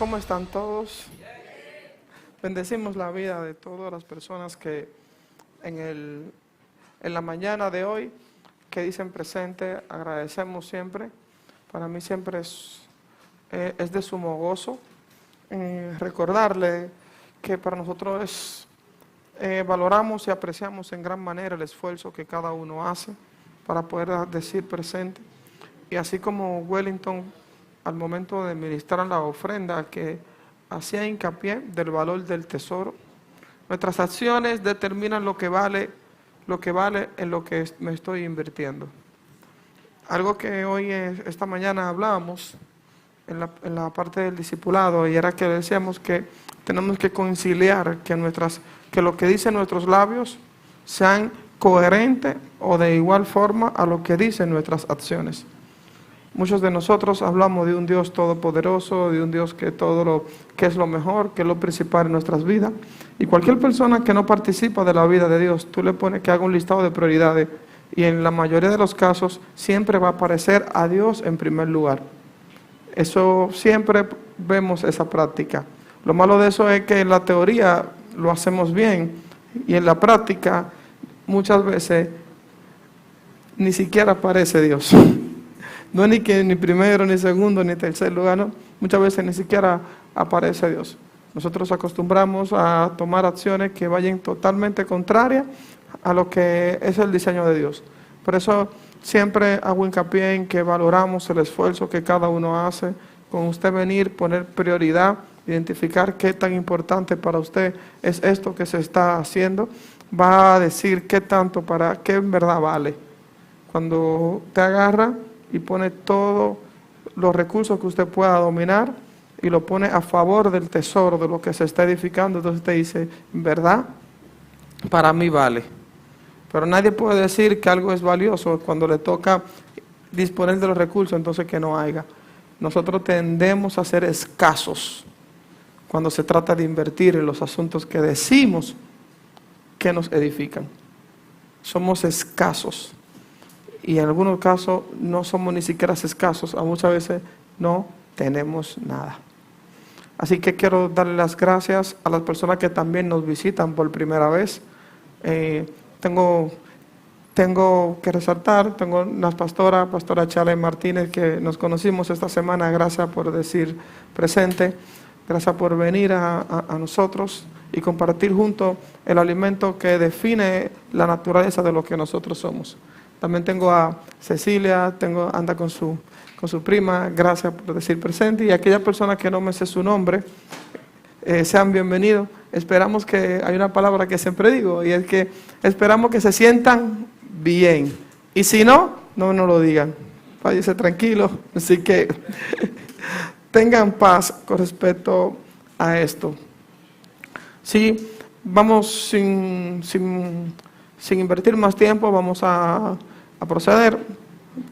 ¿cómo están todos? Bendecimos la vida de todas las personas que en la mañana de hoy que dicen presente. Agradecemos siempre. Para mí siempre es de sumo gozo recordarle que para nosotros valoramos y apreciamos en gran manera el esfuerzo que cada uno hace para poder decir presente. Y así como Wellington, al momento de ministrar la ofrenda, que hacía hincapié del valor del tesoro, nuestras acciones determinan lo que vale en lo que me estoy invirtiendo. Algo que hoy, esta mañana hablábamos en la parte del discipulado, y era que decíamos que tenemos que conciliar que lo que dicen nuestros labios sean coherentes o de igual forma a lo que dicen nuestras acciones. Muchos de nosotros hablamos de un Dios todopoderoso, de un Dios que que es lo mejor, que es lo principal en nuestras vidas. Y cualquier persona que no participa de la vida de Dios, tú le pones que haga un listado de prioridades, y en la mayoría de los casos siempre va a aparecer a Dios en primer lugar. Eso siempre vemos esa práctica. Lo malo de eso es que en la teoría lo hacemos bien, y en la práctica muchas veces ni siquiera aparece Dios. No es ni primero, ni segundo, ni tercer lugar, ¿no? Muchas veces ni siquiera aparece Dios. Nosotros acostumbramos a tomar acciones que vayan totalmente contrarias a lo que es el diseño de Dios. Por eso siempre hago hincapié en que valoramos el esfuerzo que cada uno hace. Con usted venir, poner prioridad, identificar qué tan importante para usted es esto que se está haciendo, va a decir qué tanto, para qué en verdad vale. Cuando te agarra y pone todos los recursos que usted pueda dominar y lo pone a favor del tesoro, de lo que se está edificando, entonces usted dice, ¿verdad? Para mí vale. Pero nadie puede decir que algo es valioso cuando le toca disponer de los recursos, entonces que no haya. Nosotros tendemos a ser escasos cuando se trata de invertir en los asuntos que decimos que nos edifican. Somos escasos. Y en algunos casos no somos ni siquiera escasos, a muchas veces no tenemos nada. Así que quiero darle las gracias a las personas que también nos visitan por primera vez. Tengo que resaltar, tengo una pastora Chale Martínez, que nos conocimos esta semana. Gracias por decir presente, gracias por venir a nosotros y compartir juntos el alimento que define la naturaleza de lo que nosotros somos. También tengo a Cecilia, anda con su prima, gracias por decir presente. Y aquellas personas que no me sé su nombre, sean bienvenidos. Esperamos que, hay una palabra que siempre digo, y es que esperamos que se sientan bien. Y si no lo digan. Váyanse tranquilos. Así que tengan paz con respecto a esto. Sí, vamos sin invertir más tiempo, vamos a proceder.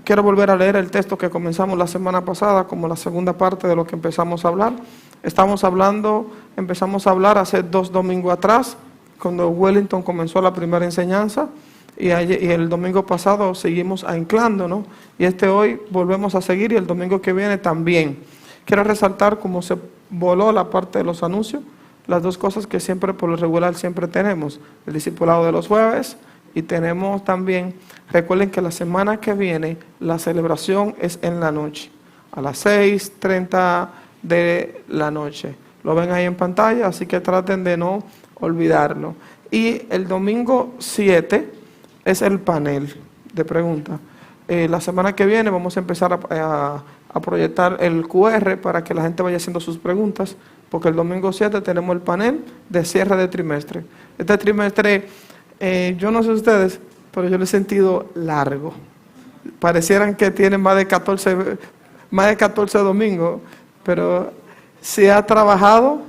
Quiero volver a leer el texto que comenzamos la semana pasada, como la segunda parte de lo que empezamos a hablar. Empezamos a hablar hace 2 domingos atrás, cuando Wellington comenzó la primera enseñanza, y el domingo pasado seguimos anclándonos, y hoy volvemos a seguir, y el domingo que viene también. Quiero resaltar cómo se voló la parte de los anuncios, las dos cosas que siempre por lo regular siempre tenemos, el discipulado de los jueves, y tenemos también, recuerden que la semana que viene la celebración es en la noche, a las 6:30 de la noche. Lo ven ahí en pantalla, así que traten de no olvidarlo. Y el domingo 7 es el panel de preguntas. La semana que viene vamos a empezar a proyectar el QR para que la gente vaya haciendo sus preguntas, porque el domingo 7 tenemos el panel de cierre de trimestre. Este trimestre, yo no sé ustedes, pero yo lo he sentido largo. Parecieran que tienen más de 14 domingos, pero se ha trabajado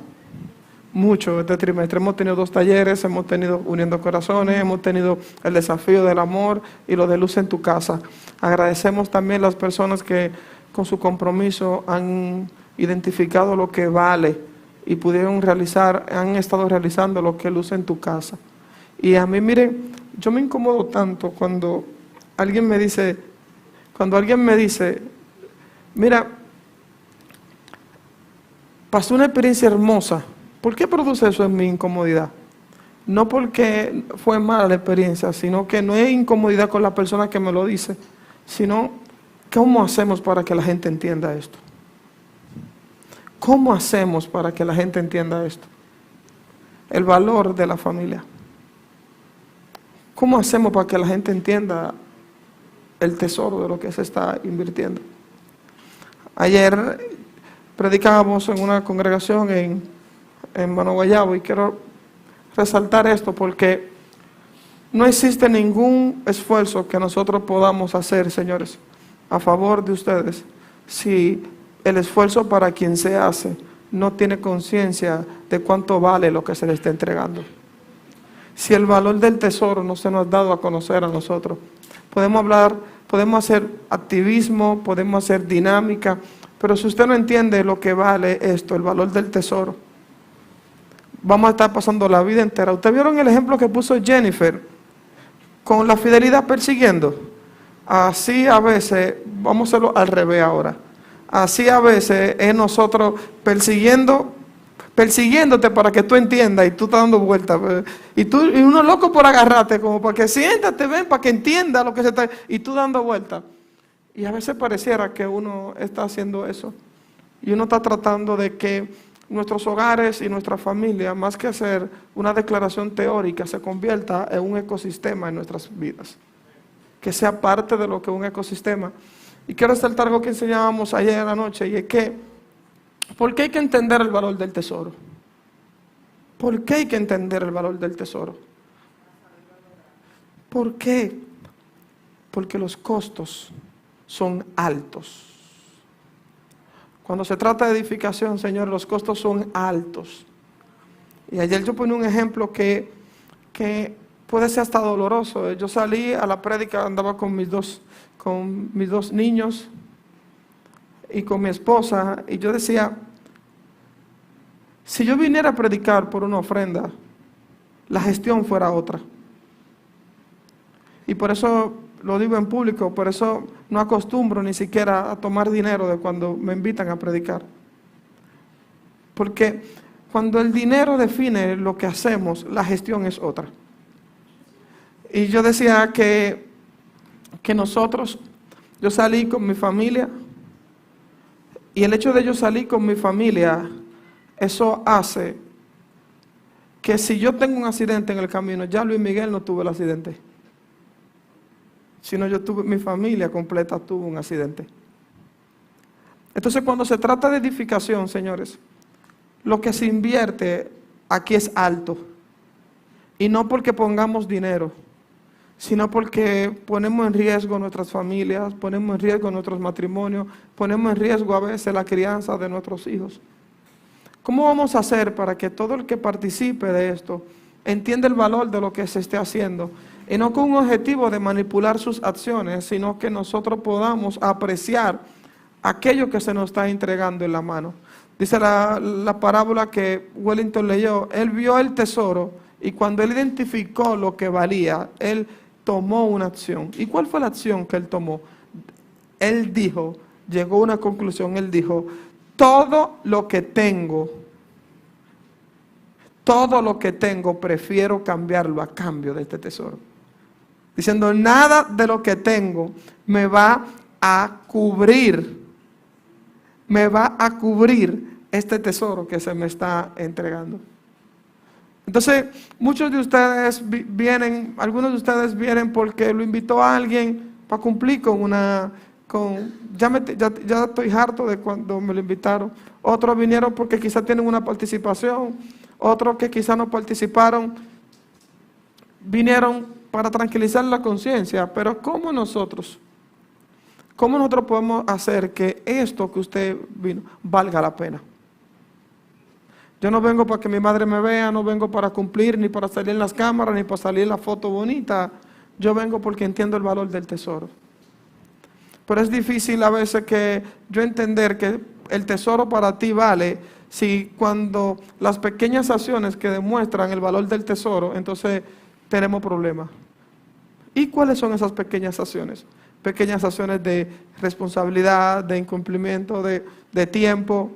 mucho este trimestre. Hemos tenido 2 talleres, hemos tenido Uniendo Corazones, hemos tenido el desafío del amor y lo de Luz en tu Casa. Agradecemos también a las personas que con su compromiso han identificado lo que vale y han estado realizando lo que Luz en tu Casa. Y a mí, miren, yo me incomodo tanto cuando alguien me dice, mira, pasé una experiencia hermosa. ¿Por qué produce eso en mi incomodidad? No porque fue mala la experiencia, sino que no es incomodidad con la persona que me lo dice, sino ¿cómo hacemos para que la gente entienda esto? ¿Cómo hacemos para que la gente entienda esto? El valor de la familia. ¿Cómo hacemos para que la gente entienda el tesoro de lo que se está invirtiendo? Ayer predicábamos en una congregación en Manoguayabo y quiero resaltar esto porque no existe ningún esfuerzo que nosotros podamos hacer, señores, a favor de ustedes, si el esfuerzo para quien se hace no tiene conciencia de cuánto vale lo que se le está entregando. Si el valor del tesoro no se nos ha dado a conocer a nosotros, podemos hablar, podemos hacer activismo, podemos hacer dinámica, pero si usted no entiende lo que vale esto, el valor del tesoro, vamos a estar pasando la vida entera. ¿Ustedes vieron el ejemplo que puso Jennifer con la fidelidad persiguiendo? Así a veces, vamos a hacerlo al revés ahora. Así a veces es nosotros persiguiéndote para que tú entiendas y tú estás dando vueltas. Y uno loco por agarrarte, como para que siéntate, ven, para que entienda lo que se está, y tú dando vueltas. Y a veces pareciera que uno está haciendo eso. Y uno está tratando de que nuestros hogares y nuestra familia, más que hacer una declaración teórica, se convierta en un ecosistema en nuestras vidas. Que sea parte de lo que es un ecosistema. Y quiero resaltar algo que enseñábamos ayer en la noche, y es que, ¿por qué hay que entender el valor del tesoro? ¿Por qué hay que entender el valor del tesoro? ¿Por qué? Porque los costos son altos. Cuando se trata de edificación, Señor, los costos son altos. Y ayer yo ponía un ejemplo que puede ser hasta doloroso. Yo salí a la prédica, andaba con mis dos niños y con mi esposa, y yo decía, si yo viniera a predicar por una ofrenda, la gestión fuera otra. Y por eso lo digo en público, por eso no acostumbro ni siquiera a tomar dinero de cuando me invitan a predicar. Porque cuando el dinero define lo que hacemos, la gestión es otra. Y yo decía que yo salí con mi familia, y el hecho de yo salir con mi familia, eso hace que si yo tengo un accidente en el camino, ya Luis Miguel no tuvo el accidente, sino mi familia completa tuvo un accidente. Entonces, cuando se trata de edificación, señores, lo que se invierte aquí es alto, y no porque pongamos dinero, sino porque ponemos en riesgo nuestras familias, ponemos en riesgo nuestros matrimonios, ponemos en riesgo a veces la crianza de nuestros hijos. ¿Cómo vamos a hacer para que todo el que participe de esto entienda el valor de lo que se esté haciendo? Y no con un objetivo de manipular sus acciones, sino que nosotros podamos apreciar aquello que se nos está entregando en la mano. Dice la parábola que Wellington leyó, él vio el tesoro y cuando él identificó lo que valía, él tomó una acción. ¿Y cuál fue la acción que él tomó? Él dijo, llegó a una conclusión, él dijo, todo lo que tengo, prefiero cambiarlo a cambio de este tesoro. Diciendo, nada de lo que tengo me va a cubrir este tesoro que se me está entregando. Entonces, muchos de ustedes vienen, algunos de ustedes vienen porque lo invitó a alguien para cumplir ya estoy harto de cuando me lo invitaron. Otros vinieron porque quizás tienen una participación, otros que quizás no participaron, vinieron para tranquilizar la conciencia. Pero ¿cómo nosotros podemos hacer que esto que usted vino valga la pena? Yo no vengo para que mi madre me vea, no vengo para cumplir, ni para salir en las cámaras, ni para salir en la foto bonita. Yo vengo porque entiendo el valor del tesoro. Pero es difícil a veces que yo entender que el tesoro para ti vale, si cuando las pequeñas acciones que demuestran el valor del tesoro, entonces tenemos problemas. ¿Y cuáles son esas pequeñas acciones? Pequeñas acciones de responsabilidad, de incumplimiento, de tiempo.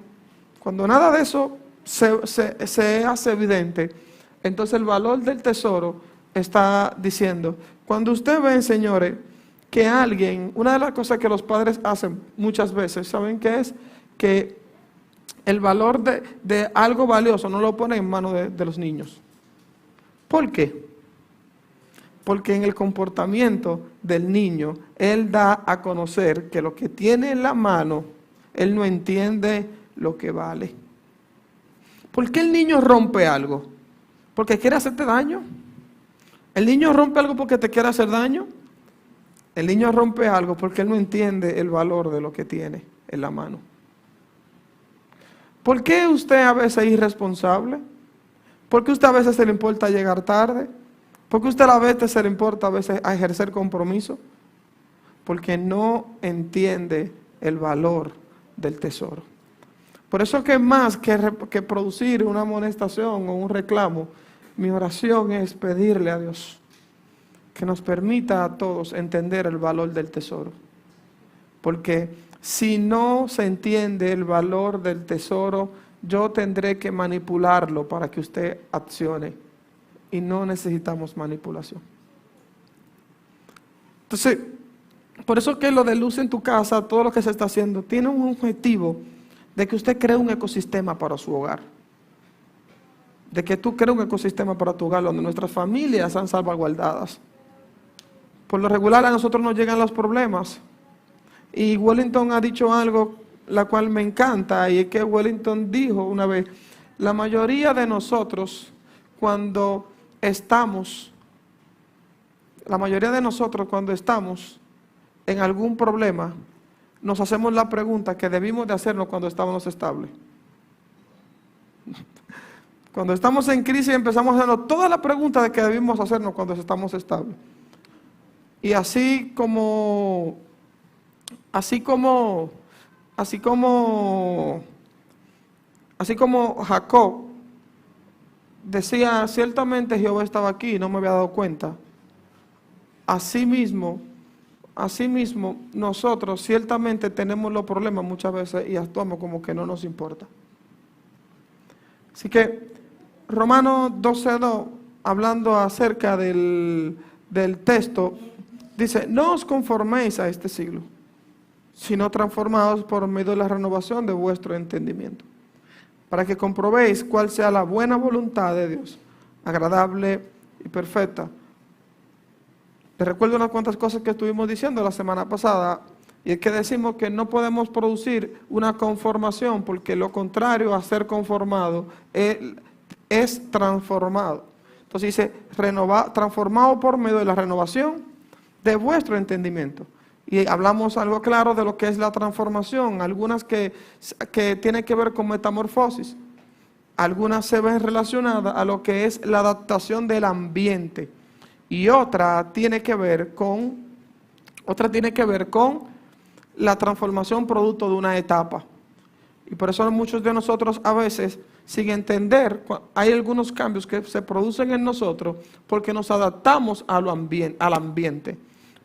Cuando nada de eso se hace evidente, entonces el valor del tesoro está diciendo, cuando usted ve, señores, que alguien, una de las cosas que los padres hacen muchas veces, ¿saben qué es? Que el valor de algo valioso no lo pone en manos de los niños. ¿Por qué? Porque en el comportamiento del niño, él da a conocer que lo que tiene en la mano, él no entiende lo que vale. ¿Por qué el niño rompe algo? ¿Porque quiere hacerte daño? ¿El niño rompe algo porque te quiere hacer daño? El niño rompe algo porque él no entiende el valor de lo que tiene en la mano. ¿Por qué usted a veces es irresponsable? ¿Por qué usted a veces se le importa llegar tarde? ¿Por qué usted a veces se le importa a veces a ejercer compromiso? Porque no entiende el valor del tesoro. Por eso que más que producir una amonestación o un reclamo, mi oración es pedirle a Dios que nos permita a todos entender el valor del tesoro. Porque si no se entiende el valor del tesoro, yo tendré que manipularlo para que usted accione. Y no necesitamos manipulación. Entonces, por eso que lo de luz en tu casa, todo lo que se está haciendo, tiene un objetivo de que usted cree un ecosistema para su hogar. De que tú crees un ecosistema para tu hogar donde nuestras familias sean salvaguardadas. Por lo regular a nosotros nos llegan los problemas. Y Wellington ha dicho algo la cual me encanta, y es que Wellington dijo una vez, la mayoría de nosotros cuando estamos en algún problema, nos hacemos la pregunta que debimos de hacernos cuando estábamos estables. Cuando estamos en crisis empezamos a hacernos todas las preguntas de que debimos hacernos cuando estamos estables. Y así como Jacob decía, ciertamente Jehová estaba aquí y no me había dado cuenta. Asimismo, nosotros ciertamente tenemos los problemas muchas veces y actuamos como que no nos importa. Así que Romanos 12:2, hablando acerca del texto, dice, no os conforméis a este siglo, sino transformados por medio de la renovación de vuestro entendimiento, para que comprobéis cuál sea la buena voluntad de Dios, agradable y perfecta. Les recuerdo unas cuantas cosas que estuvimos diciendo la semana pasada, y es que decimos que no podemos producir una conformación, porque lo contrario a ser conformado es transformado. Entonces dice, transformado por medio de la renovación de vuestro entendimiento. Y hablamos algo claro de lo que es la transformación, algunas que tienen que ver con metamorfosis, algunas se ven relacionadas a lo que es la adaptación del ambiente, y otra tiene que ver con la transformación producto de una etapa. Y por eso muchos de nosotros a veces, sin entender, hay algunos cambios que se producen en nosotros porque nos adaptamos al ambiente.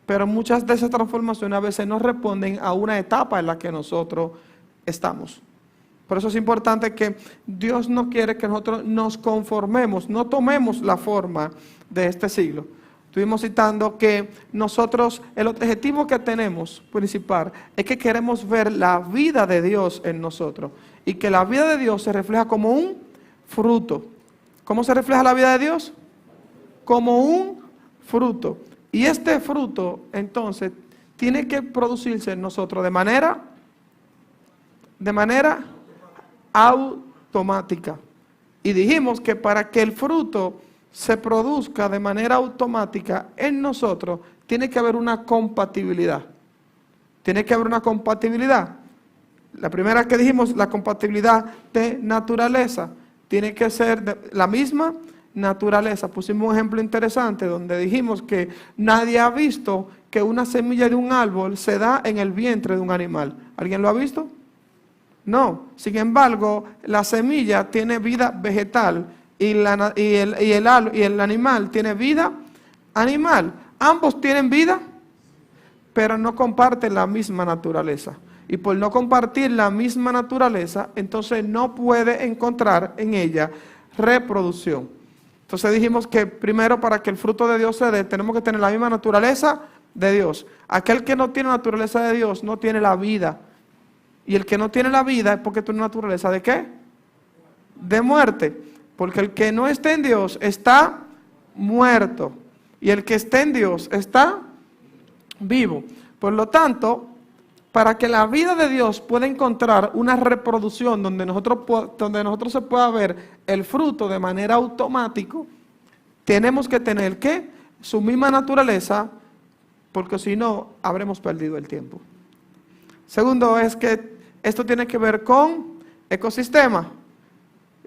Pero muchas de esas transformaciones a veces no responden a una etapa en la que nosotros estamos. Por eso es importante que Dios no quiere que nosotros nos conformemos, no tomemos la forma de este siglo. Estuvimos citando que nosotros, el objetivo que tenemos principal es que queremos ver la vida de Dios en nosotros y que la vida de Dios se refleja como un fruto. ¿Cómo se refleja la vida de Dios? Como un fruto. Y este fruto, entonces, tiene que producirse en nosotros de manera automática. Y dijimos que para que el fruto se produzca de manera automática en nosotros, tiene que haber una compatibilidad. Tiene que haber una compatibilidad. La primera que dijimos, la compatibilidad de naturaleza. Tiene que ser de la misma naturaleza. Pusimos un ejemplo interesante donde dijimos que nadie ha visto que una semilla de un árbol se da en el vientre de un animal. ¿Alguien lo ha visto? No. Sin embargo, la semilla tiene vida vegetal y el animal tiene vida animal. Ambos tienen vida, pero no comparten la misma naturaleza. Y por no compartir la misma naturaleza, entonces no puede encontrar en ella reproducción. Entonces dijimos que primero, para que el fruto de Dios se dé, tenemos que tener la misma naturaleza de Dios. Aquel que no tiene naturaleza de Dios no tiene la vida. Y el que no tiene la vida es porque tiene naturaleza ¿de qué? De muerte. Porque el que no está en Dios está muerto. Y el que está en Dios está vivo. Por lo tanto, para que la vida de Dios pueda encontrar una reproducción donde nosotros se pueda ver el fruto de manera automática, tenemos que tener ¿qué? Su misma naturaleza, porque si no, habremos perdido el tiempo. Segundo es que esto tiene que ver con ecosistema.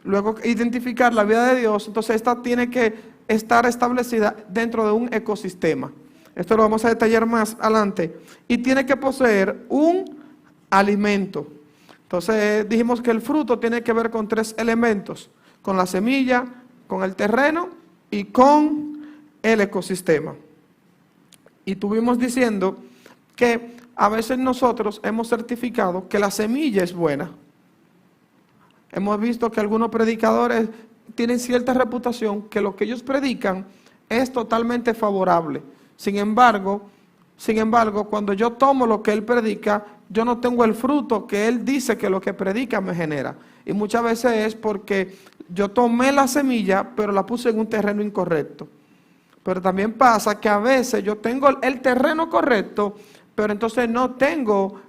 Luego identificar la vida de Dios, entonces esta tiene que estar establecida dentro de un ecosistema. Esto lo vamos a detallar más adelante. Y tiene que poseer un alimento. Entonces dijimos que el fruto tiene que ver con 3 elementos: con la semilla, con el terreno y con el ecosistema. Y estuvimos diciendo que a veces nosotros hemos certificado que la semilla es buena. Hemos visto que algunos predicadores tienen cierta reputación, que lo que ellos predican es totalmente favorable. Sin embargo, cuando yo tomo lo que él predica, yo no tengo el fruto que él dice que lo que predica me genera. Y muchas veces es porque yo tomé la semilla, pero la puse en un terreno incorrecto. Pero también pasa que a veces yo tengo el terreno correcto, pero entonces no tengo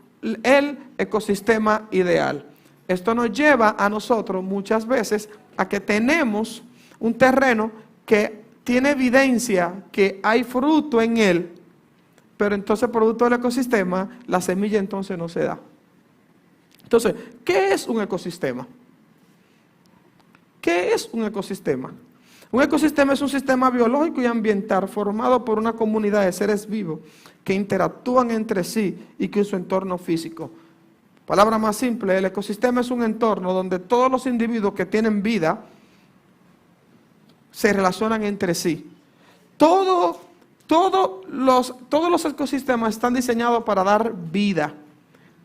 el ecosistema ideal. Esto nos lleva a nosotros muchas veces a que tenemos un terreno que tiene evidencia que hay fruto en él, pero entonces producto del ecosistema, la semilla entonces no se da. Entonces, ¿qué es un ecosistema? ¿Qué es un ecosistema? Un ecosistema es un sistema biológico y ambiental formado por una comunidad de seres vivos que interactúan entre sí y con su entorno físico. Palabra más simple, el ecosistema es un entorno donde todos los individuos que tienen vida se relacionan entre sí. Todos los ecosistemas están diseñados para dar vida.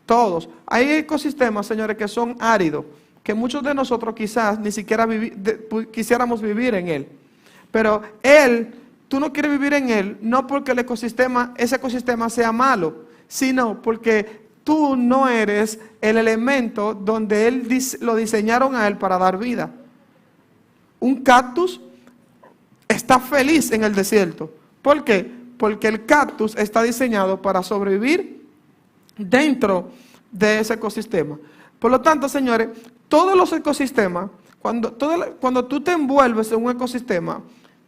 Todos. Hay ecosistemas, señores, que son áridos, que muchos de nosotros quizás ni siquiera quisiéramos vivir en él. Pero tú no quieres vivir en él, no porque ese ecosistema sea malo, sino porque tú no eres el elemento donde lo diseñaron a él para dar vida. Un cactus está feliz en el desierto. ¿Por qué? Porque el cactus está diseñado para sobrevivir dentro de ese ecosistema. Por lo tanto, señores, todos los ecosistemas, cuando tú te envuelves en un ecosistema,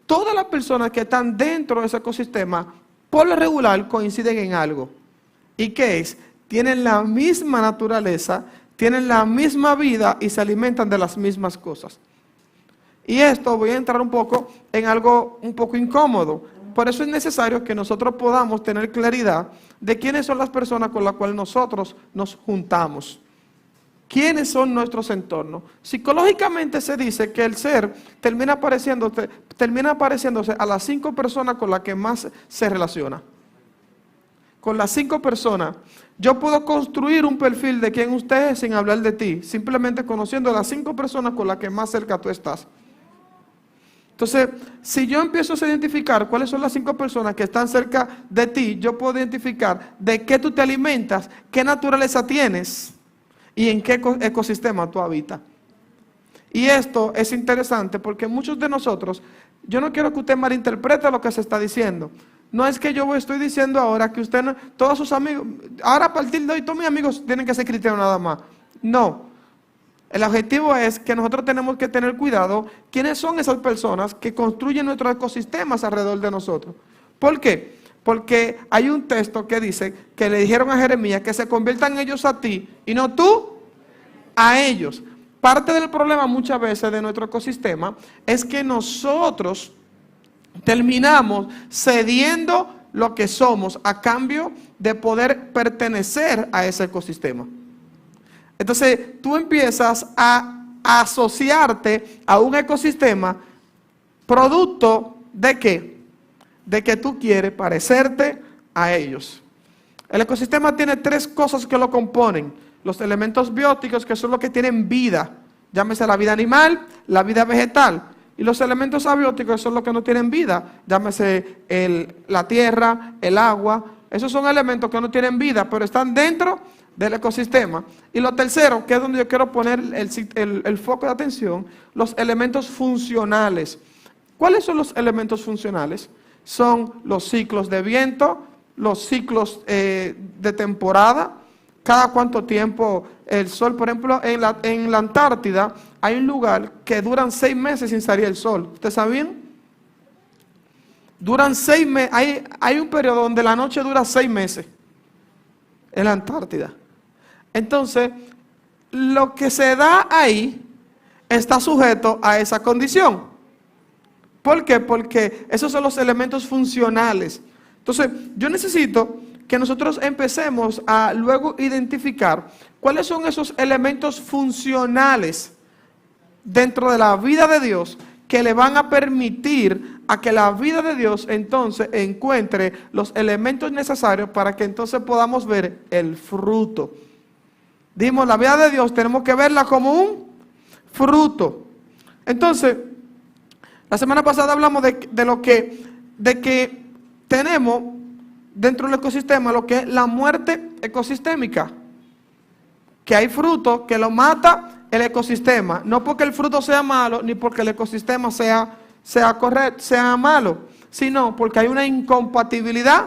todas las personas que están dentro de ese ecosistema, por lo regular, coinciden en algo. ¿Y qué es? Tienen la misma naturaleza, tienen la misma vida y se alimentan de las mismas cosas. Y esto voy a entrar un poco en algo un poco incómodo. Por eso es necesario que nosotros podamos tener claridad de quiénes son las personas con las cuales nosotros nos juntamos. ¿Quiénes son nuestros entornos? Psicológicamente se dice que el ser termina pareciéndose a las 5 personas con las que más se relaciona. Con las 5 personas. Yo puedo construir un perfil de quién usted es sin hablar de ti, simplemente conociendo a las 5 personas con las que más cerca tú estás. Entonces, si yo empiezo a identificar cuáles son las 5 personas que están cerca de ti, yo puedo identificar de qué tú te alimentas, qué naturaleza tienes y en qué ecosistema tú habitas. Y esto es interesante porque muchos de nosotros, yo no quiero que usted malinterprete lo que se está diciendo. No es que yo estoy diciendo ahora que usted, todos sus amigos, ahora a partir de hoy todos mis amigos tienen que ser cristianos nada más. No. El objetivo es que nosotros tenemos que tener cuidado quiénes son esas personas que construyen nuestros ecosistemas alrededor de nosotros. ¿Por qué? Porque hay un texto que dice que le dijeron a Jeremías que se conviertan ellos a ti y no tú a ellos. Parte del problema muchas veces de nuestro ecosistema es que nosotros terminamos cediendo lo que somos a cambio de poder pertenecer a ese ecosistema. Entonces tú empiezas a asociarte a un ecosistema producto de ¿qué? De que tú quieres parecerte a ellos. El ecosistema tiene tres cosas que lo componen. Los elementos bióticos, que son los que tienen vida, llámese la vida animal, la vida vegetal. Y los elementos abióticos son los que no tienen vida, llámese la tierra, el agua. Esos son elementos que no tienen vida, pero están dentro del ecosistema. Y lo tercero, que es donde yo quiero poner el foco de atención, los elementos funcionales. ¿Cuáles son los elementos funcionales? Son los ciclos de viento, los ciclos de temporada, cada cuánto tiempo el sol. Por ejemplo, en la Antártida hay un lugar que duran 6 meses sin salir el sol. ¿Ustedes sabían? Duran 6 meses, hay un periodo donde la noche dura 6 meses en la Antártida. Entonces, lo que se da ahí está sujeto a esa condición. ¿Por qué? Porque esos son los elementos funcionales. Entonces, yo necesito que nosotros empecemos a luego identificar cuáles son esos elementos funcionales dentro de la vida de Dios que le van a permitir a que la vida de Dios entonces encuentre los elementos necesarios para que entonces podamos ver el fruto. Dijimos, la vida de Dios tenemos que verla como un fruto. Entonces, la semana pasada hablamos de que tenemos dentro del ecosistema lo que es la muerte ecosistémica. Que hay fruto que lo mata el ecosistema. No porque el fruto sea malo, ni porque el ecosistema sea malo, sino porque hay una incompatibilidad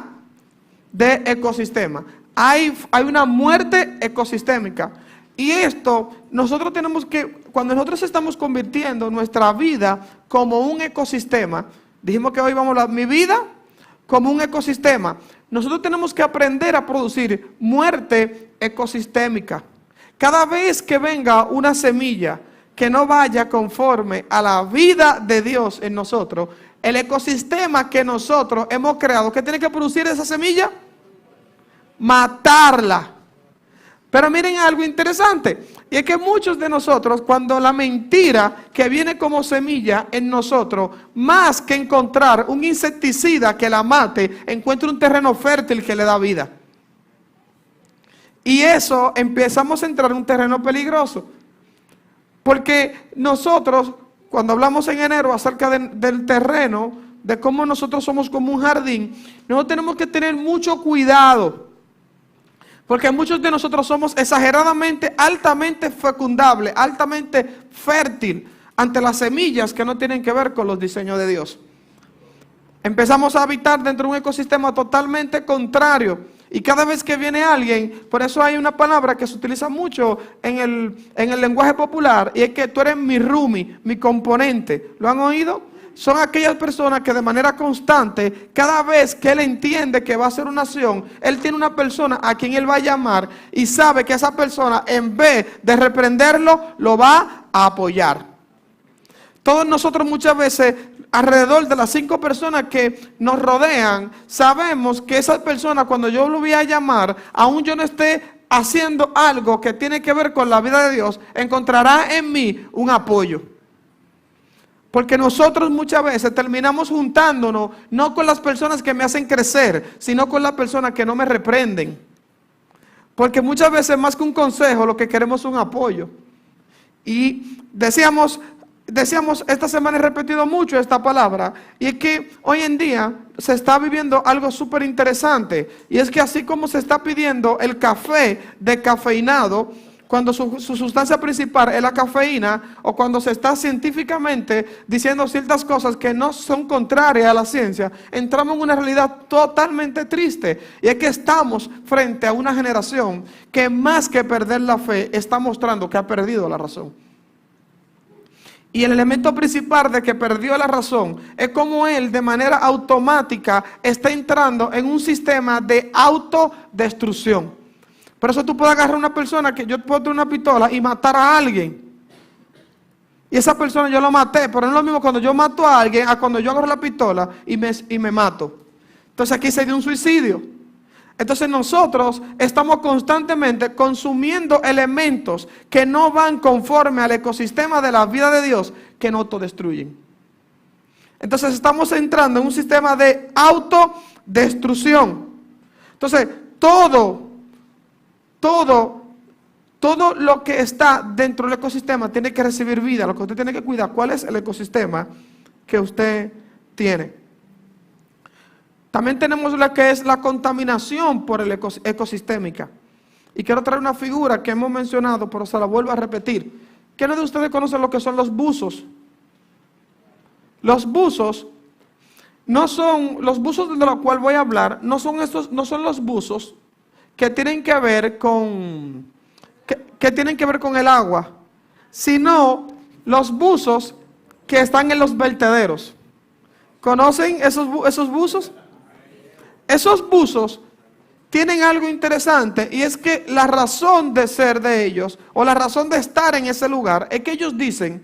de ecosistema. Hay una muerte ecosistémica. Y esto, nosotros tenemos que, cuando nosotros estamos convirtiendo nuestra vida como un ecosistema, dijimos que hoy vamos a hablar, mi vida como un ecosistema, nosotros tenemos que aprender a producir muerte ecosistémica. Cada vez que venga una semilla que no vaya conforme a la vida de Dios en nosotros, el ecosistema que nosotros hemos creado, ¿qué tiene que producir esa semilla? Matarla. Pero miren algo interesante, y es que muchos de nosotros, cuando la mentira que viene como semilla en nosotros, más que encontrar un insecticida que la mate, encuentra un terreno fértil que le da vida. Y eso empezamos a entrar en un terreno peligroso. Porque nosotros, cuando hablamos en enero acerca del terreno, de cómo nosotros somos como un jardín, nosotros tenemos que tener mucho cuidado. Porque muchos de nosotros somos exageradamente, altamente fecundables, altamente fértil ante las semillas que no tienen que ver con los diseños de Dios. Empezamos a habitar dentro de un ecosistema totalmente contrario. Y cada vez que viene alguien, por eso hay una palabra que se utiliza mucho en el lenguaje popular, y es que tú eres mi roomie, mi componente. ¿Lo han oído? Son aquellas personas que de manera constante, cada vez que él entiende que va a ser una acción, él tiene una persona a quien él va a llamar y sabe que esa persona, en vez de reprenderlo, lo va a apoyar. Todos nosotros muchas veces, alrededor de las 5 personas que nos rodean, sabemos que esa persona, cuando yo lo voy a llamar, aún yo no esté haciendo algo que tiene que ver con la vida de Dios, encontrará en mí un apoyo. Porque nosotros muchas veces terminamos juntándonos no con las personas que me hacen crecer, sino con las personas que no me reprenden. Porque muchas veces más que un consejo, lo que queremos es un apoyo. Y decíamos, esta semana he repetido mucho esta palabra, y es que hoy en día se está viviendo algo súper interesante, y es que así como se está pidiendo el café descafeinado, cuando su sustancia principal es la cafeína, o cuando se está científicamente diciendo ciertas cosas que no son contrarias a la ciencia, entramos en una realidad totalmente triste, y es que estamos frente a una generación que más que perder la fe, está mostrando que ha perdido la razón. Y el elemento principal de que perdió la razón es como él de manera automática está entrando en un sistema de autodestrucción. Por eso tú puedes agarrar a una persona que yo puedo tener una pistola y matar a alguien. Y esa persona yo la maté, pero no es lo mismo cuando yo mato a alguien a cuando yo agarro la pistola y me mato. Entonces aquí se dio un suicidio. Entonces nosotros estamos constantemente consumiendo elementos que no van conforme al ecosistema de la vida de Dios, que nos autodestruyen. Entonces estamos entrando en un sistema de autodestrucción. Entonces, todo, todo, todo lo que está dentro del ecosistema tiene que recibir vida. Lo que usted tiene que cuidar, ¿cuál es el ecosistema que usted tiene? También tenemos lo que es la contaminación por el ecosistémica. Y quiero traer una figura que hemos mencionado, pero se la vuelvo a repetir. ¿Quiénes de ustedes conocen lo que son los buzos? Los buzos no son, los buzos de los cuales voy a hablar, no son los buzos que tienen que ver con, que tienen que ver con el agua, sino los buzos que están en los vertederos. ¿Conocen esos buzos? Esos buzos tienen algo interesante, y es que la razón de ser de ellos, o la razón de estar en ese lugar, es que ellos dicen,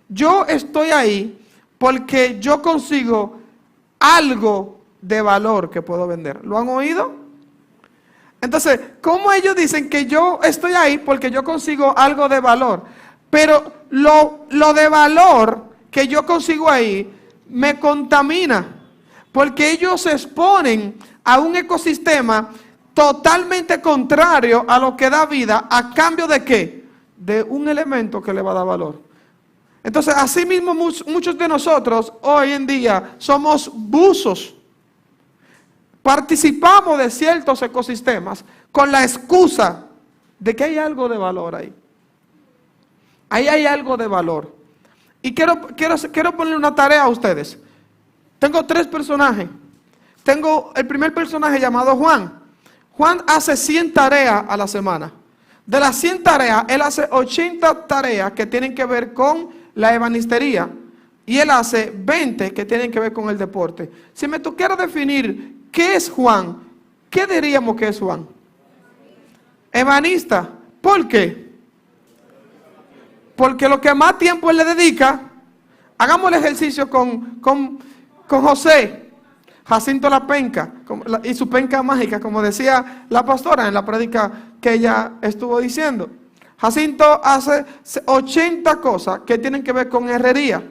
yo estoy ahí porque yo consigo algo de valor que puedo vender. ¿Lo han oído? Entonces, ¿cómo ellos dicen que yo estoy ahí porque yo consigo algo de valor? Pero lo de valor que yo consigo ahí me contamina, porque ellos se exponen a un ecosistema totalmente contrario a lo que da vida, ¿a cambio de qué? De un elemento que le va a dar valor. Entonces, así mismo muchos de nosotros hoy en día somos buzos. Participamos de ciertos ecosistemas con la excusa de que hay algo de valor ahí. Ahí hay algo de valor. Y quiero ponerle una tarea a ustedes. Tengo 3 personajes. Tengo el primer personaje llamado Juan. Juan hace 100 tareas a la semana. De las 100 tareas, él hace 80 tareas que tienen que ver con la ebanistería. Y él hace 20 que tienen que ver con el deporte. Si me tuviera definir qué es Juan, ¿qué diríamos que es Juan? Ebanista. ¿Por qué? Porque lo que más tiempo él le dedica, hagamos el ejercicio con José Jacinto la penca y su penca mágica, como decía la pastora en la prédica que ella estuvo diciendo. Jacinto hace 80 cosas que tienen que ver con herrería,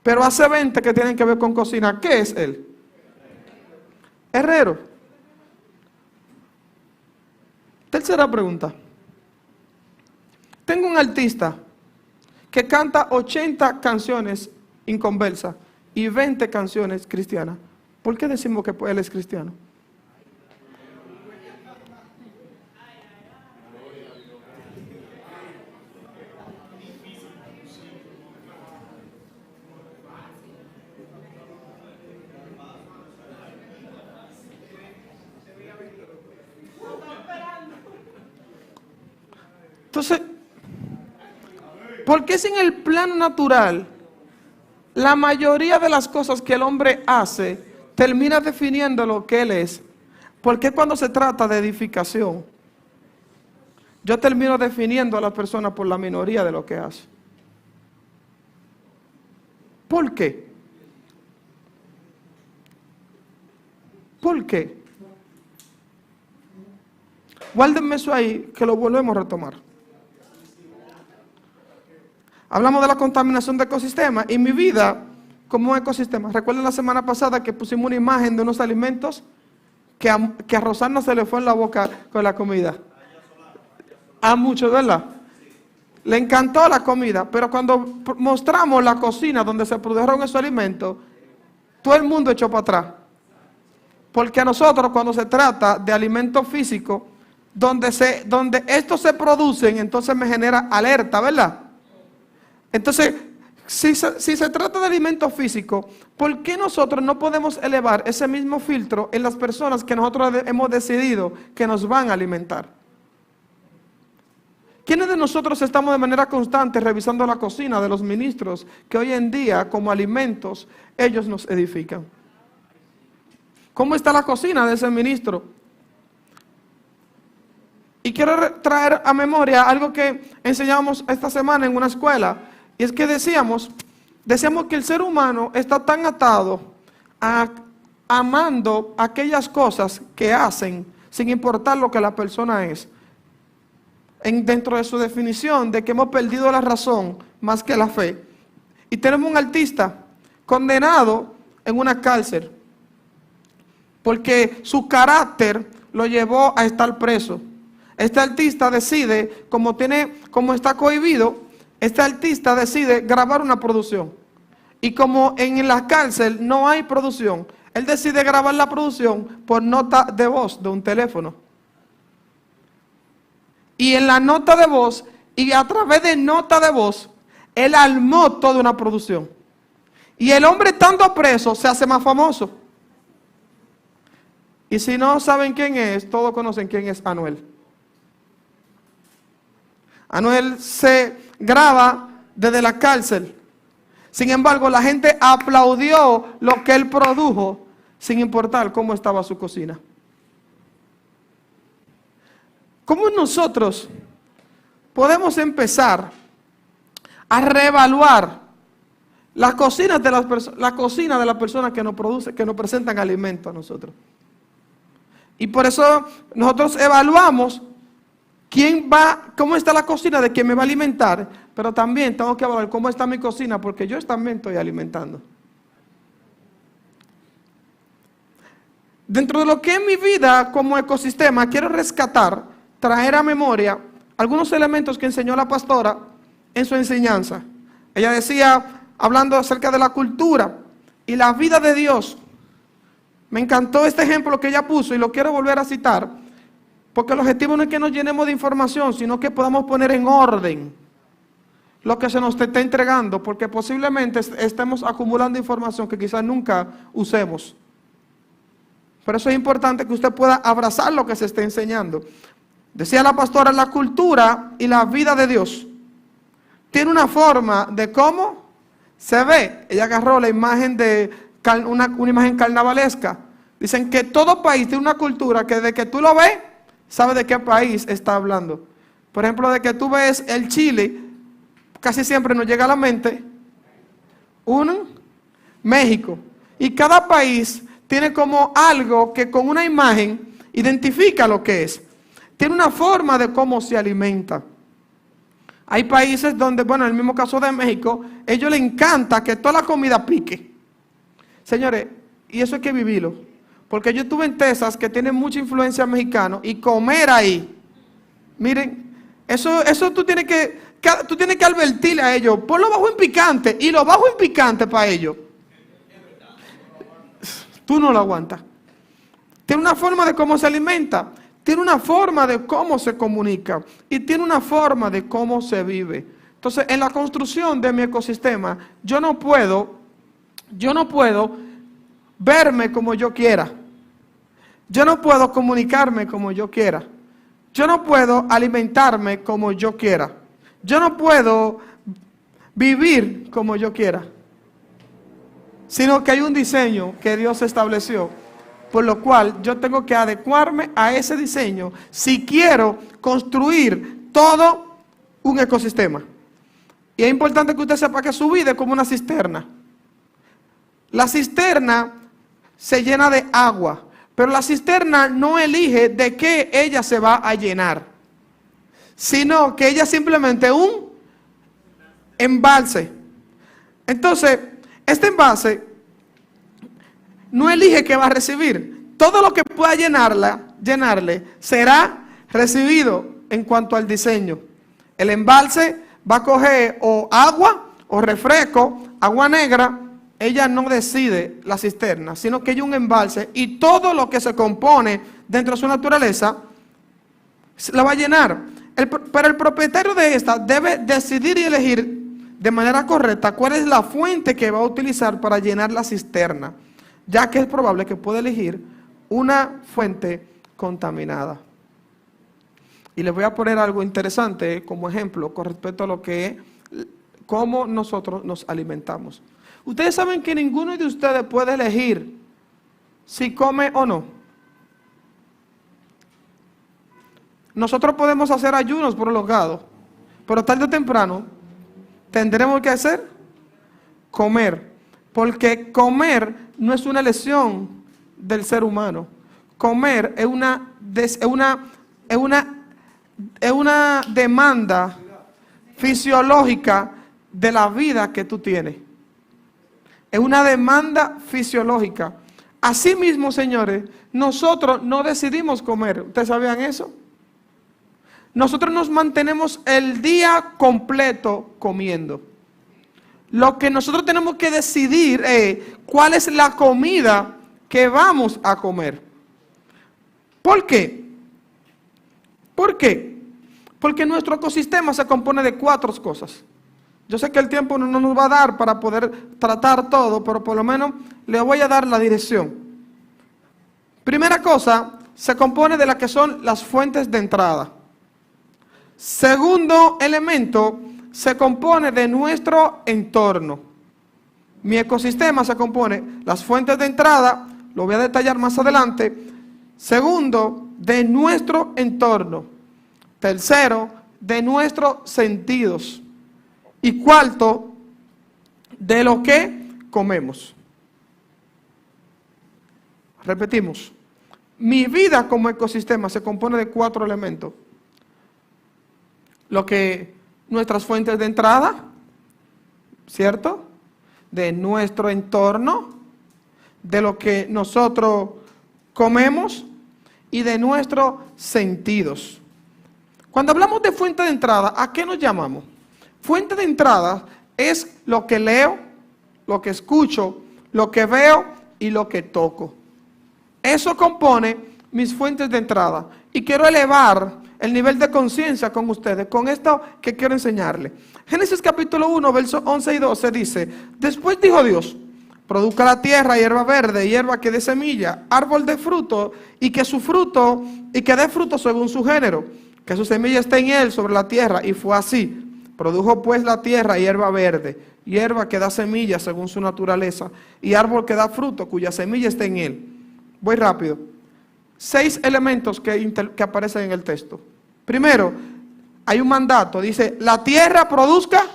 pero hace 20 que tienen que ver con cocina. ¿Qué es él? Herrero. Tercera pregunta. Tengo un artista que canta 80 canciones inconversas y 20 canciones cristianas. ¿Por qué decimos que él es cristiano? Entonces, ¿por qué si en el plano natural la mayoría de las cosas que el hombre hace termina definiendo lo que él es? ¿Por qué cuando se trata de edificación yo termino definiendo a la persona por la minoría de lo que hace? ¿Por qué? ¿Por qué? Guárdenme eso ahí, que lo volvemos a retomar. Hablamos de la contaminación de ecosistemas y mi vida como un ecosistema. Recuerden la semana pasada que pusimos una imagen de unos alimentos que a Rosana se le fue en la boca con la comida. A muchos, ¿verdad? Le encantó la comida, pero cuando mostramos la cocina donde se produjeron esos alimentos, todo el mundo echó para atrás. Porque a nosotros, cuando se trata de alimentos físicos, donde estos se producen, entonces me genera alerta, ¿verdad? Entonces, si se trata de alimentos físicos, ¿por qué nosotros no podemos elevar ese mismo filtro en las personas que nosotros hemos decidido que nos van a alimentar? ¿Quiénes de nosotros estamos de manera constante revisando la cocina de los ministros que hoy en día, como alimentos, ellos nos edifican? ¿Cómo está la cocina de ese ministro? Y quiero traer a memoria algo que enseñamos esta semana en una escuela. Y es que decíamos que el ser humano está tan atado a amando aquellas cosas que hacen, sin importar lo que la persona es. Dentro de su definición de que hemos perdido la razón más que la fe. Y tenemos un artista condenado en una cárcel porque su carácter lo llevó a estar preso. Este artista decide, como está cohibido, este artista decide grabar una producción. Y como en la cárcel no hay producción, él decide grabar la producción por nota de voz de un teléfono. Y en la nota de voz, y a través de nota de voz, él armó toda una producción. Y el hombre, estando preso, se hace más famoso. Y si no saben quién es, todos conocen quién es Anuel. Anuel se graba desde la cárcel. Sin embargo, la gente aplaudió lo que él produjo, sin importar cómo estaba su cocina. ¿Cómo nosotros podemos empezar a reevaluar la cocina de las personas que nos presentan alimento a nosotros? Y por eso nosotros evaluamos cómo está la cocina de quien me va a alimentar, pero también tengo que evaluar cómo está mi cocina, porque yo también estoy alimentando. Dentro de lo que es mi vida como ecosistema, quiero rescatar, traer a memoria algunos elementos que enseñó la pastora en su enseñanza. Ella decía, hablando acerca de la cultura y la vida de Dios. Me encantó este ejemplo que ella puso y lo quiero volver a citar, porque el objetivo no es que nos llenemos de información, sino que podamos poner en orden lo que se nos está entregando, porque posiblemente estemos acumulando información que quizás nunca usemos. Por eso es importante que usted pueda abrazar lo que se está enseñando. Decía la pastora, la cultura y la vida de Dios tiene una forma de cómo se ve. Ella agarró la imagen de una imagen carnavalesca. Dicen que todo país tiene una cultura que desde que tú lo ves, sabes de qué país está hablando. Por ejemplo, de que tú ves el Chile, casi siempre nos llega a la mente México. Y cada país tiene como algo que con una imagen identifica lo que es. Tiene una forma de cómo se alimenta. Hay países donde, bueno, en el mismo caso de México, a ellos les encanta que toda la comida pique. Señores, y eso hay que vivirlo. Porque yo estuve en Texas, que tiene mucha influencia mexicana, y comer ahí. Miren, eso tú tienes que advertirle a ellos. Ponlo bajo en picante, y lo bajo en picante para ellos. Tú no lo aguantas. Tiene una forma de cómo se alimenta. Tiene una forma de cómo se comunica. Y tiene una forma de cómo se vive. Entonces, en la construcción de mi ecosistema, yo no puedo verme como yo quiera. Yo no puedo comunicarme como yo quiera. Yo no puedo alimentarme como yo quiera. Yo no puedo vivir como yo quiera. Sino que hay un diseño que Dios estableció, por lo cual yo tengo que adecuarme a ese diseño si quiero construir todo un ecosistema. Y es importante que usted sepa que su vida es como una cisterna. La cisterna se llena de agua, pero la cisterna no elige de qué ella se va a llenar, sino que ella simplemente es un embalse. Entonces, este embalse no elige qué va a recibir. Todo lo que pueda llenarle será recibido en cuanto al diseño. El embalse va a coger o agua o refresco, agua negra. Ella no decide la cisterna, sino que hay un embalse y todo lo que se compone dentro de su naturaleza la va a llenar. Pero el propietario de esta debe decidir y elegir de manera correcta cuál es la fuente que va a utilizar para llenar la cisterna, ya que es probable que pueda elegir una fuente contaminada. Y les voy a poner algo interesante como ejemplo con respecto a lo que es cómo nosotros nos alimentamos. Ustedes saben que ninguno de ustedes puede elegir si come o no. Nosotros podemos hacer ayunos prolongados, pero tarde o temprano tendremos que hacer comer, porque comer no es una elección del ser humano. Comer es una demanda fisiológica de la vida que tú tienes. Es una demanda fisiológica. Asimismo, señores, nosotros no decidimos comer. ¿Ustedes sabían eso? Nosotros nos mantenemos el día completo comiendo. Lo que nosotros tenemos que decidir es cuál es la comida que vamos a comer. ¿Por qué? ¿Por qué? Porque nuestro ecosistema se compone de 4 cosas. Yo sé que el tiempo no nos va a dar para poder tratar todo, pero por lo menos le voy a dar la dirección. Primera cosa, se compone de las que son las fuentes de entrada. Segundo elemento, se compone de nuestro entorno. Mi ecosistema se compone de las fuentes de entrada, lo voy a detallar más adelante. Segundo, de nuestro entorno. Tercero, de nuestros sentidos. Y cuarto, de lo que comemos. Repetimos, mi vida como ecosistema se compone de 4 elementos. Lo que nuestras fuentes de entrada, ¿cierto? De nuestro entorno, de lo que nosotros comemos y de nuestros sentidos. Cuando hablamos de fuente de entrada, ¿a qué nos llamamos? Fuente de entrada es lo que leo, lo que escucho, lo que veo y lo que toco. Eso compone mis fuentes de entrada. Y quiero elevar el nivel de conciencia con ustedes, con esto que quiero enseñarles. Génesis capítulo 1, versos 11 y 12 dice: después dijo Dios, produzca la tierra hierba verde, hierba que dé semilla, árbol de fruto, y que su fruto, y que dé fruto según su género, que su semilla esté en él sobre la tierra. Y fue así. Produjo pues la tierra hierba verde, hierba que da semilla según su naturaleza, y árbol que da fruto cuya semilla está en él. Voy rápido. 6 elementos que aparecen en el texto. Primero, hay un mandato, dice, la tierra produzca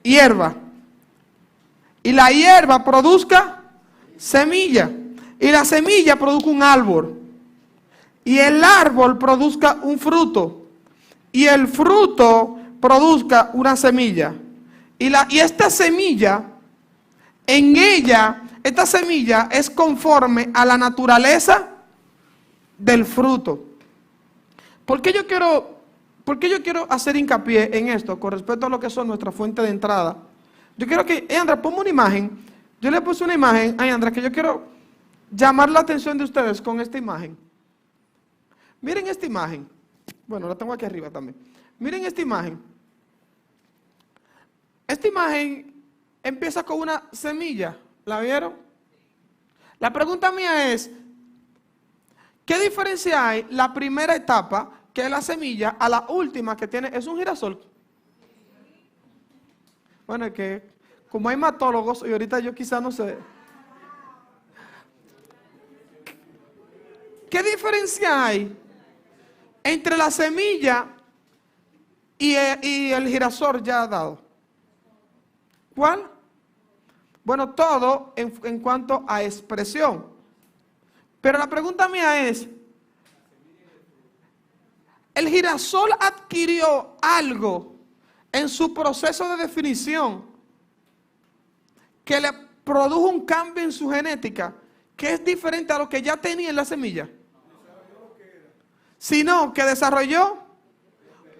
hierba, y la hierba produzca semilla, y la semilla produzca un árbol, y el árbol produzca un fruto, y el fruto produzca una semilla, y esta semilla, en ella, esta semilla es conforme a la naturaleza del fruto. ¿Por qué yo quiero hacer hincapié en esto con respecto a lo que son nuestras fuentes de entrada? Yo quiero que, Andra, ponme una imagen. Yo le puse una imagen a Andra que yo quiero llamar la atención de ustedes con esta imagen. Miren esta imagen. Bueno, la tengo aquí arriba también. Miren esta imagen. Esta imagen empieza con una semilla. ¿La vieron? La pregunta mía es, ¿qué diferencia hay la primera etapa, que es la semilla, a la última que tiene, es un girasol? Bueno, es que como hay matólogos, y ahorita yo quizás no sé. ¿Qué diferencia hay entre la semilla y el girasol ya dado? ¿Cuál? Bueno, todo en cuanto a expresión. Pero la pregunta mía es, ¿el girasol adquirió algo en su proceso de definición que le produjo un cambio en su genética que es diferente a lo que ya tenía en la semilla? Sino que desarrolló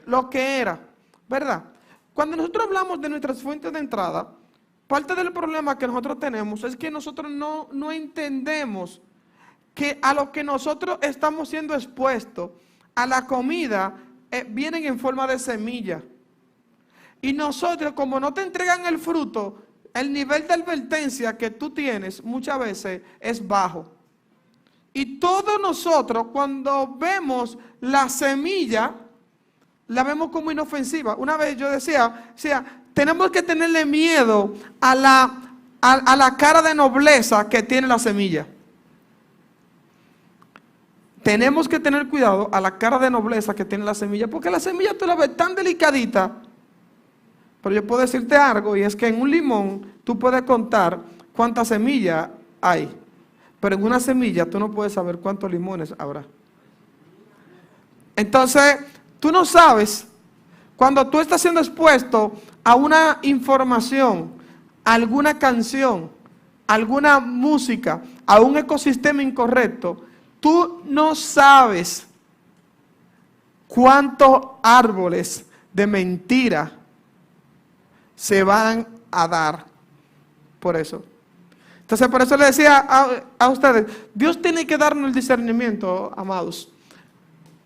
lo que era, ¿verdad? Cuando nosotros hablamos de nuestras fuentes de entrada, parte del problema que nosotros tenemos es que nosotros no entendemos que a lo que nosotros estamos siendo expuestos, a la comida, vienen en forma de semilla. Y nosotros, como no te entregan el fruto, el nivel de advertencia que tú tienes muchas veces es bajo. Y todos nosotros, cuando vemos la semilla, la vemos como inofensiva. Una vez yo decía, tenemos que tenerle miedo a la cara de nobleza que tiene la semilla. Tenemos que tener cuidado a la cara de nobleza que tiene la semilla, porque la semilla tú la ves tan delicadita. Pero yo puedo decirte algo, y es que en un limón tú puedes contar cuántas semillas hay, pero en una semilla tú no puedes saber cuántos limones habrá. Entonces, tú no sabes, cuando tú estás siendo expuesto a una información, a alguna canción, a alguna música, a un ecosistema incorrecto, tú no sabes cuántos árboles de mentira se van a dar por eso. Entonces, por eso le decía a ustedes, Dios tiene que darnos el discernimiento, amados.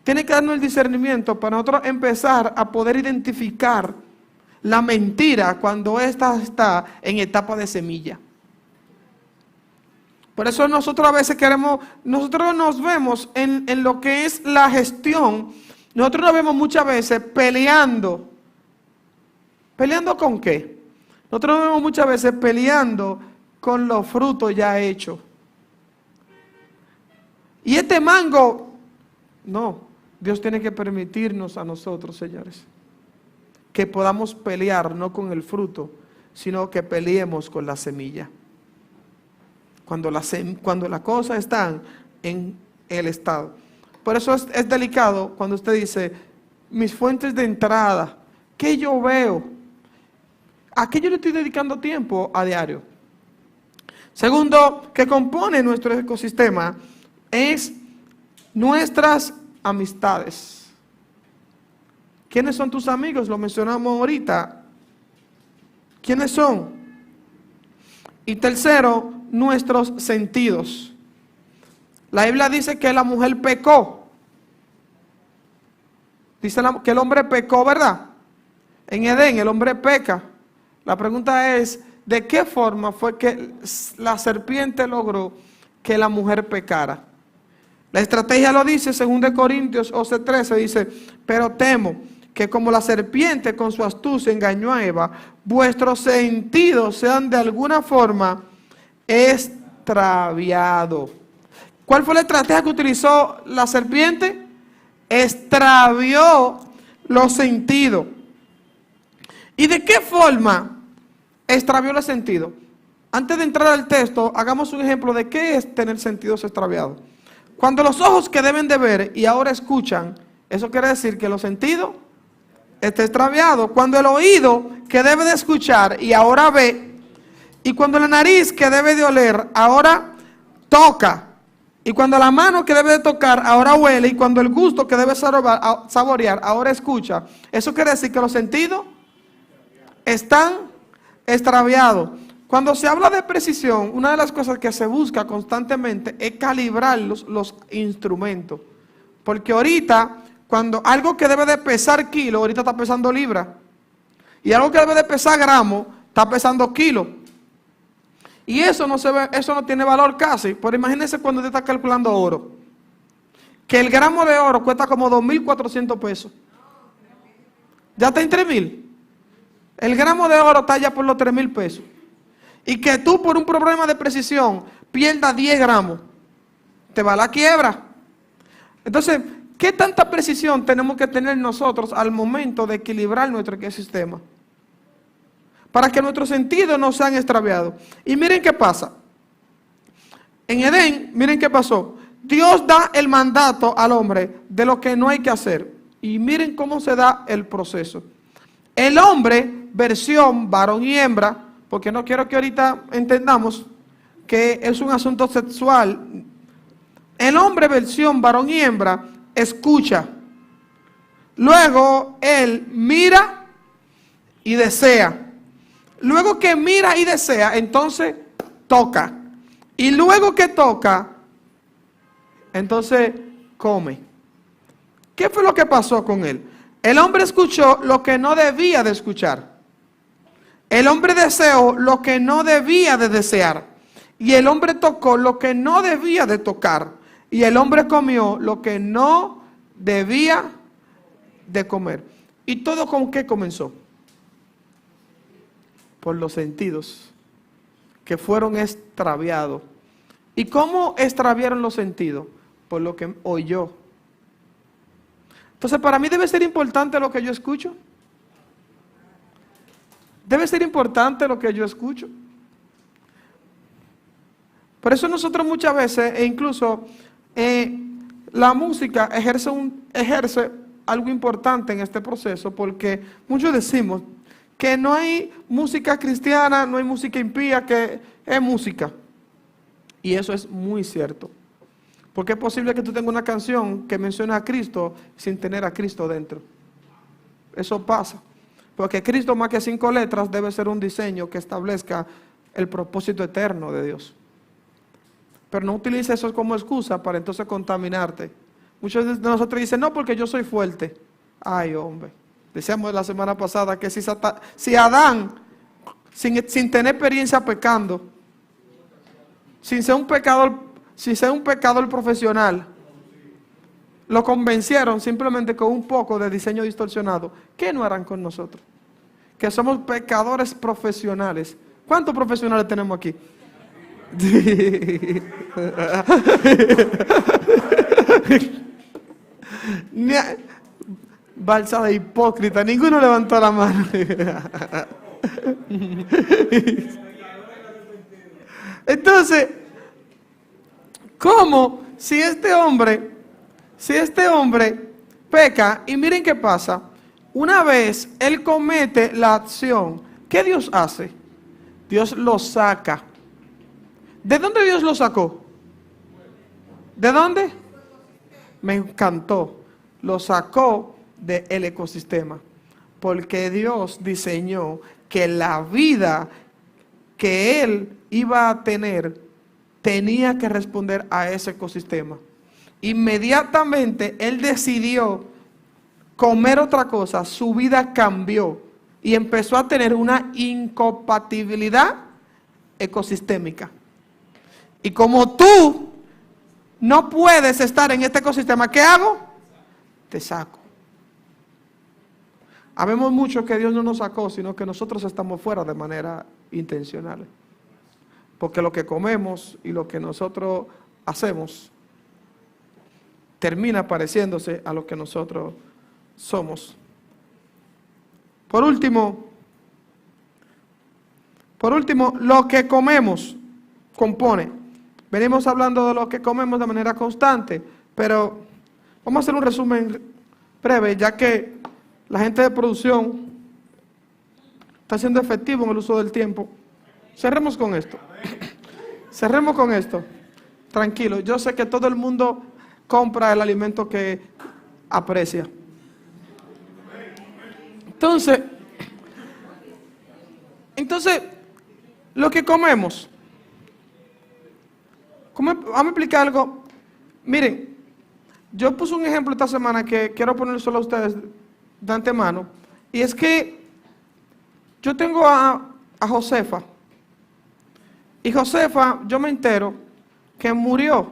Tiene que darnos el discernimiento para nosotros empezar a poder identificar la mentira cuando ésta está en etapa de semilla. Por eso nosotros a veces nosotros nos vemos en lo que es la gestión, nosotros nos vemos muchas veces peleando. ¿Peleando con qué? Nosotros nos vemos muchas veces peleando con los frutos ya hechos. Y este mango, no, Dios tiene que permitirnos a nosotros, señores, que podamos pelear no con el fruto, sino que peleemos con la semilla. Cuando las cosas están en el estado. Por eso es delicado cuando usted dice, mis fuentes de entrada, ¿qué yo veo? ¿A qué yo le estoy dedicando tiempo a diario? Segundo, que compone nuestro ecosistema es nuestras amistades. ¿Quiénes son tus amigos? Lo mencionamos ahorita. ¿Quiénes son? Y tercero, nuestros sentidos. La Biblia dice que la mujer pecó. Dice que el hombre pecó, ¿verdad? En Edén el hombre peca. La pregunta es, ¿de qué forma fue que la serpiente logró que la mujer pecara? La estrategia lo dice, 2 Corintios 11:13, dice, pero temo que como la serpiente con su astucia engañó a Eva, vuestros sentidos sean de alguna forma extraviados. ¿Cuál fue la estrategia que utilizó la serpiente? Extravió los sentidos. ¿Y de qué forma extravió los sentidos? Antes de entrar al texto, hagamos un ejemplo de qué es tener sentidos extraviados. Cuando los ojos que deben de ver y ahora escuchan, eso quiere decir que los sentidos está extraviado. Cuando el oído que debe de escuchar y ahora ve, y cuando la nariz que debe de oler ahora toca, y cuando la mano que debe de tocar ahora huele, y cuando el gusto que debe saborear ahora escucha, eso quiere decir que los sentidos están extraviados. Cuando se habla de precisión, una de las cosas que se busca constantemente es calibrar los instrumentos, porque ahorita cuando algo que debe de pesar kilo, ahorita está pesando libra. Y algo que debe de pesar gramo, está pesando kilo. Y eso no se ve, eso no tiene valor casi. Pero imagínense cuando usted está calculando oro. Que el gramo de oro cuesta como 2.400 pesos. Ya está en 3.000. El gramo de oro está ya por los 3.000 pesos. Y que tú por un problema de precisión pierdas 10 gramos. Te va a la quiebra. Entonces, ¿qué tanta precisión tenemos que tener nosotros al momento de equilibrar nuestro ecosistema? Para que nuestros sentidos no sean extraviados. Y miren qué pasa. En Edén, miren qué pasó. Dios da el mandato al hombre de lo que no hay que hacer. Y miren cómo se da el proceso. El hombre, versión varón y hembra, porque no quiero que ahorita entendamos que es un asunto sexual. El hombre, versión varón y hembra, escucha. Luego él mira y desea. Luego que mira y desea, entonces toca. Y luego que toca, entonces come. ¿Qué fue lo que pasó con él? El hombre escuchó lo que no debía de escuchar. El hombre deseó lo que no debía de desear. Y el hombre tocó lo que no debía de tocar. Y el hombre comió lo que no debía de comer. ¿Y todo con qué comenzó? Por los sentidos que fueron extraviados. ¿Y cómo extraviaron los sentidos? Por lo que oyó. Entonces, para mí debe ser importante lo que yo escucho. Debe ser importante lo que yo escucho. Por eso nosotros muchas veces, e incluso la música ejerce algo importante en este proceso, porque muchos decimos que no hay música cristiana, no hay música impía, que es música. Y eso es muy cierto. Porque es posible que tú tengas una canción que mencione a Cristo sin tener a Cristo dentro. Eso pasa. Porque Cristo, más que 5 letras, debe ser un diseño que establezca el propósito eterno de Dios. Pero no utilices eso como excusa para entonces contaminarte. Muchos de nosotros dicen, no, porque yo soy fuerte. Ay, hombre. Decíamos la semana pasada que si Adán, sin tener experiencia pecando, sin ser un pecador profesional, lo convencieron simplemente con un poco de diseño distorsionado, ¿qué no harán con nosotros? Que somos pecadores profesionales. ¿Cuántos profesionales tenemos aquí? Balsa de hipócrita, ninguno levantó la mano. Entonces, ¿cómo si este hombre peca? Y miren qué pasa. Una vez él comete la acción, ¿qué Dios hace? Dios lo saca. ¿De dónde Dios lo sacó? ¿De dónde? Me encantó. Lo sacó del ecosistema. Porque Dios diseñó que la vida que él iba a tener tenía que responder a ese ecosistema. Inmediatamente él decidió comer otra cosa, su vida cambió y empezó a tener una incompatibilidad ecosistémica. Y como tú no puedes estar en este ecosistema, ¿qué hago? Te saco. Habemos mucho que Dios no nos sacó, sino que nosotros estamos fuera de manera intencional. Porque lo que comemos y lo que nosotros hacemos termina pareciéndose a lo que nosotros somos. Por último, lo que comemos compone. Venimos hablando de lo que comemos de manera constante, pero vamos a hacer un resumen breve, ya que la gente de producción está siendo efectivo en el uso del tiempo. Cerremos con esto. Cerremos con esto. Tranquilo, yo sé que todo el mundo compra el alimento que aprecia. Entonces, lo que comemos. Vamos a explicar algo. Miren, yo puse un ejemplo esta semana que quiero poner solo a ustedes de antemano. Y es que yo tengo a Josefa. Y Josefa, yo me entero que murió.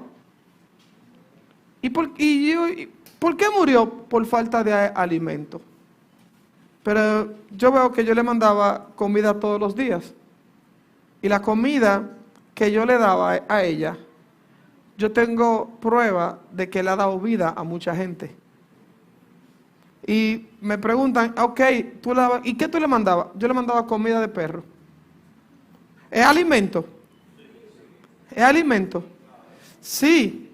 ¿Y por qué murió? Por falta de alimento. Pero yo veo que yo le mandaba comida todos los días. Y la comida que yo le daba a ella, yo tengo prueba de que le ha dado vida a mucha gente. Y me preguntan, ok, ¿y qué tú le mandabas? Yo le mandaba comida de perro. ¿Es alimento? ¿Es alimento? Sí.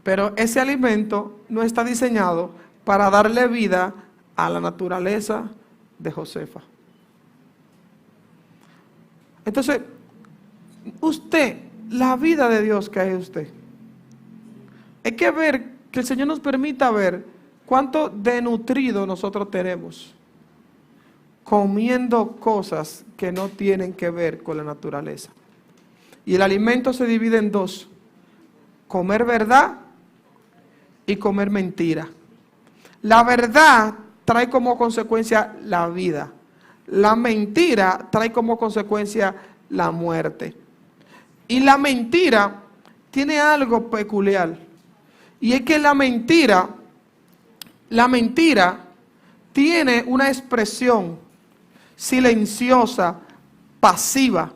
Pero ese alimento no está diseñado para darle vida a la naturaleza de Josefa. Entonces, usted, la vida de Dios que hay en usted, hay que ver, que el Señor nos permita ver cuánto de nutrido nosotros tenemos comiendo cosas que no tienen que ver con la naturaleza. Y el alimento se divide en dos: comer verdad y comer mentira. La verdad trae como consecuencia la vida. La mentira trae como consecuencia la muerte. Y la mentira tiene algo peculiar. Y es que la mentira tiene una expresión silenciosa, pasiva,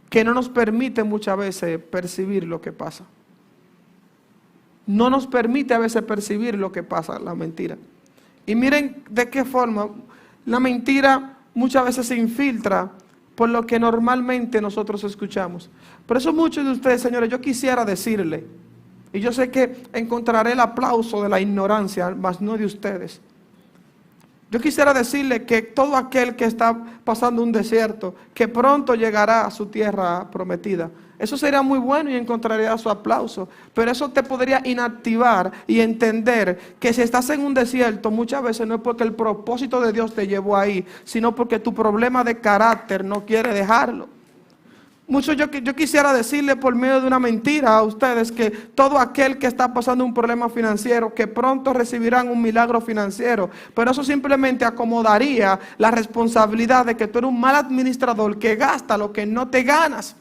que no nos permite muchas veces percibir lo que pasa. No nos permite a veces percibir lo que pasa, la mentira. Y miren de qué forma la mentira muchas veces se infiltra por lo que normalmente nosotros escuchamos. Por eso muchos de ustedes, señores, yo quisiera decirle, y yo sé que encontraré el aplauso de la ignorancia, mas no de ustedes. Yo quisiera decirle que todo aquel que está pasando un desierto, que pronto llegará a su tierra prometida. Eso sería muy bueno y encontraría su aplauso. Pero eso te podría inactivar y entender que si estás en un desierto, muchas veces no es porque el propósito de Dios te llevó ahí, sino porque tu problema de carácter no quiere dejarlo. Yo quisiera decirle por medio de una mentira a ustedes que todo aquel que está pasando un problema financiero, que pronto recibirán un milagro financiero, pero eso simplemente acomodaría la responsabilidad de que tú eres un mal administrador que gasta lo que no te ganas.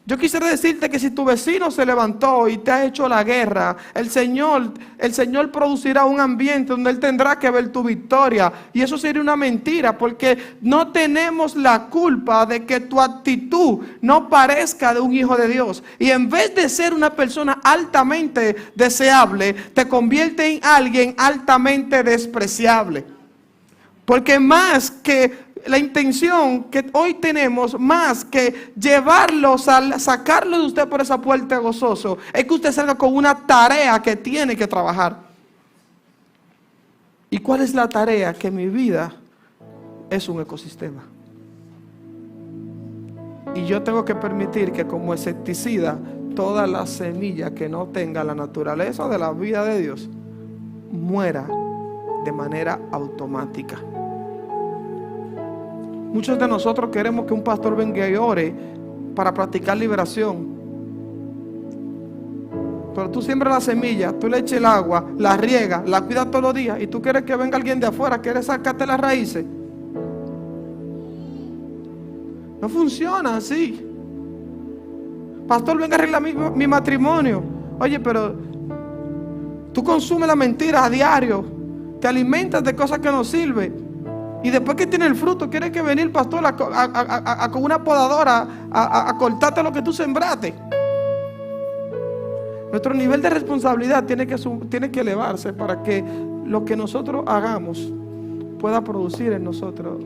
Yo quisiera decirte que si tu vecino se levantó y te ha hecho la guerra, el Señor producirá un ambiente donde Él tendrá que ver tu victoria. Y eso sería una mentira, porque no tenemos la culpa de que tu actitud no parezca de un hijo de Dios. Y en vez de ser una persona altamente deseable, te convierte en alguien altamente despreciable. Porque más que la intención que hoy tenemos, más que llevarlos a sacarlo de usted por esa puerta gozoso, es que usted salga con una tarea que tiene que trabajar. ¿Y cuál es la tarea? Que mi vida es un ecosistema. Y yo tengo que permitir que como insecticida, toda la semilla que no tenga la naturaleza de la vida de Dios, muera de manera automática. Muchos de nosotros queremos que un pastor venga y ore para practicar liberación. Pero tú siembras la semilla, tú le echas el agua, la riegas, la cuidas todos los días y tú quieres que venga alguien de afuera, quieres sacarte las raíces. No funciona así. Pastor, venga a arreglar mi matrimonio. Oye, pero tú consumes la mentira a diario, te alimentas de cosas que no sirven. Y después que tiene el fruto, quiere que venga el pastor con una podadora a cortarte lo que tú sembraste. Nuestro nivel de responsabilidad tiene que elevarse para que lo que nosotros hagamos pueda producir en nosotros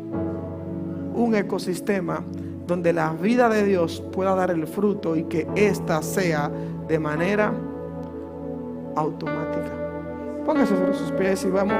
un ecosistema donde la vida de Dios pueda dar el fruto y que ésta sea de manera automática. Póngase sobre sus pies y vamos.